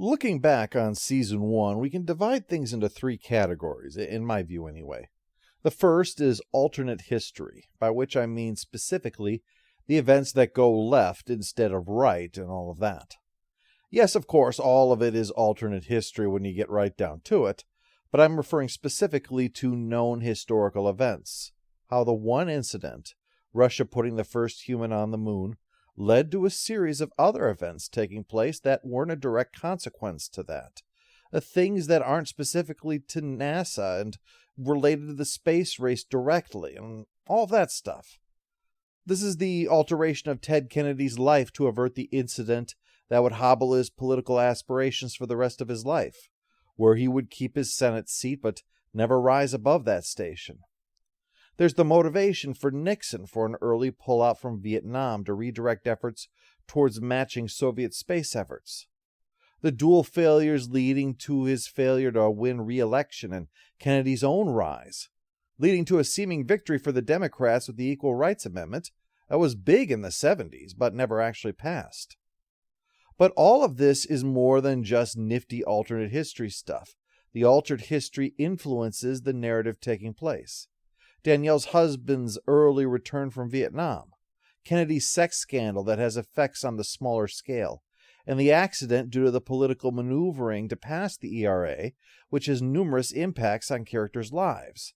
Looking back on Season 1, we can divide things into three categories, in my view anyway. The first is alternate history, by which I mean specifically the events that go left instead of right and all of that. Yes, of course, all of it is alternate history when you get right down to it, but I'm referring specifically to known historical events. How the one incident, Russia putting the first human on the moon, led to a series of other events taking place that weren't a direct consequence to that. Things that aren't specifically to NASA and related to the space race directly, and all that stuff. This is the alteration of Ted Kennedy's life to avert the incident that would hobble his political aspirations for the rest of his life, where he would keep his Senate seat but never rise above that station. There's the motivation for Nixon for an early pullout from Vietnam to redirect efforts towards matching Soviet space efforts. The dual failures leading to his failure to win re-election and Kennedy's own rise, leading to a seeming victory for the Democrats with the Equal Rights Amendment that was big in the 70s but never actually passed. But all of this is more than just nifty alternate history stuff. The altered history influences the narrative taking place. Danielle's husband's early return from Vietnam, Kennedy's sex scandal that has effects on the smaller scale, and the accident due to the political maneuvering to pass the ERA, which has numerous impacts on characters' lives.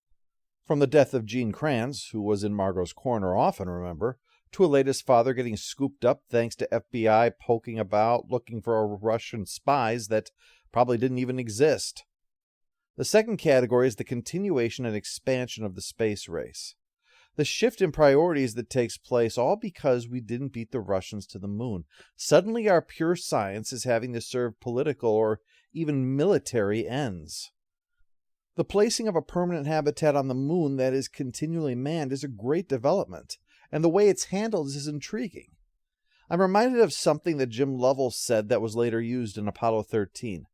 From the death of Gene Kranz, who was in Margot's corner often, remember, to Aleda's father getting scooped up thanks to FBI poking about looking for Russian spies that probably didn't even exist. The second category is the continuation and expansion of the space race. The shift in priorities that takes place all because we didn't beat the Russians to the moon. Suddenly our pure science is having to serve political or even military ends. The placing of a permanent habitat on the moon that is continually manned is a great development, and the way it's handled is intriguing. I'm reminded of something that Jim Lovell said that was later used in Apollo 13.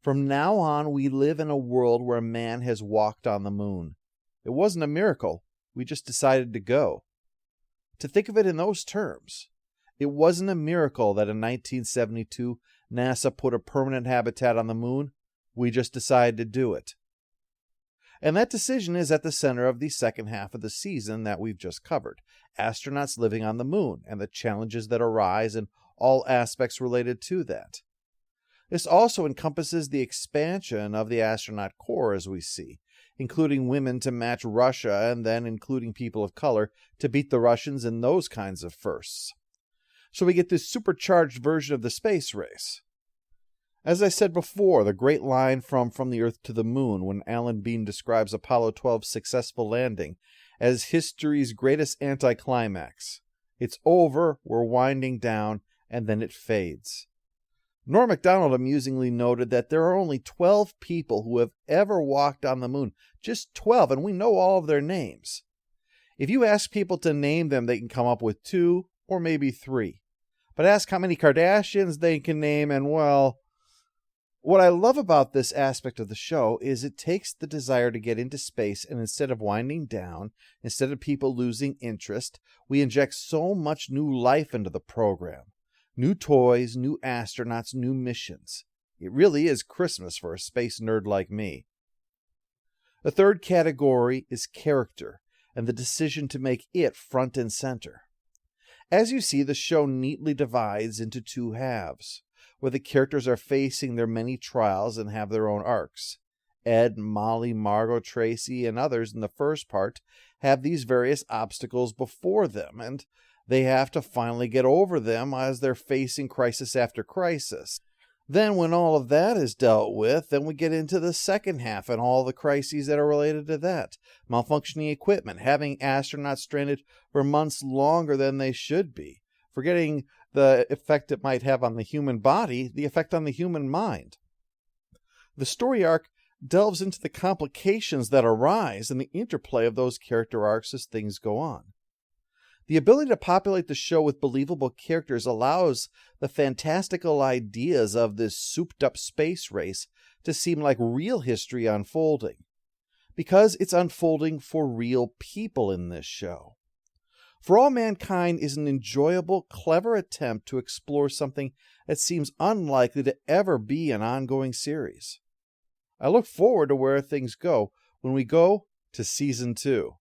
From now on, we live in a world where man has walked on the moon. It wasn't a miracle. We just decided to go. To think of it in those terms, it wasn't a miracle that in 1972 NASA put a permanent habitat on the moon. We just decided to do it. And that decision is at the center of the second half of the season that we've just covered. Astronauts living on the moon and the challenges that arise and all aspects related to that. This also encompasses the expansion of the astronaut corps as we see, including women to match Russia and then including people of color to beat the Russians in those kinds of firsts. So we get this supercharged version of the space race. As I said before, the great line from the Earth to the Moon when Alan Bean describes Apollo 12's successful landing as history's greatest anticlimax. It's over, we're winding down, and then it fades. Norm Macdonald amusingly noted that there are only 12 people who have ever walked on the moon. Just 12, and we know all of their names. If you ask people to name them, they can come up with 2 or maybe 3. But ask how many Kardashians they can name, and well, what I love about this aspect of the show is it takes the desire to get into space, and instead of winding down, instead of people losing interest, we inject so much new life into the program. New toys, new astronauts, new missions. It really is Christmas for a space nerd like me. The third category is character, and the decision to make it front and center. As you see, the show neatly divides into 2 halves, where the characters are facing their many trials and have their own arcs. Ed, Molly, Margot, Tracy, and others in the first part have these various obstacles before them, and they have to finally get over them as they're facing crisis after crisis. Then when all of that is dealt with, then we get into the second half and all the crises that are related to that. Malfunctioning equipment, having astronauts stranded for months longer than they should be, forgetting the effect it might have on the human body, the effect on the human mind. The story arc delves into the complications that arise and the interplay of those character arcs as things go on. The ability to populate the show with believable characters allows the fantastical ideas of this souped-up space race to seem like real history unfolding, because it's unfolding for real people in this show. For All Mankind is an enjoyable, clever attempt to explore something that seems unlikely to ever be an ongoing series. I look forward to where things go when we go to Season 2.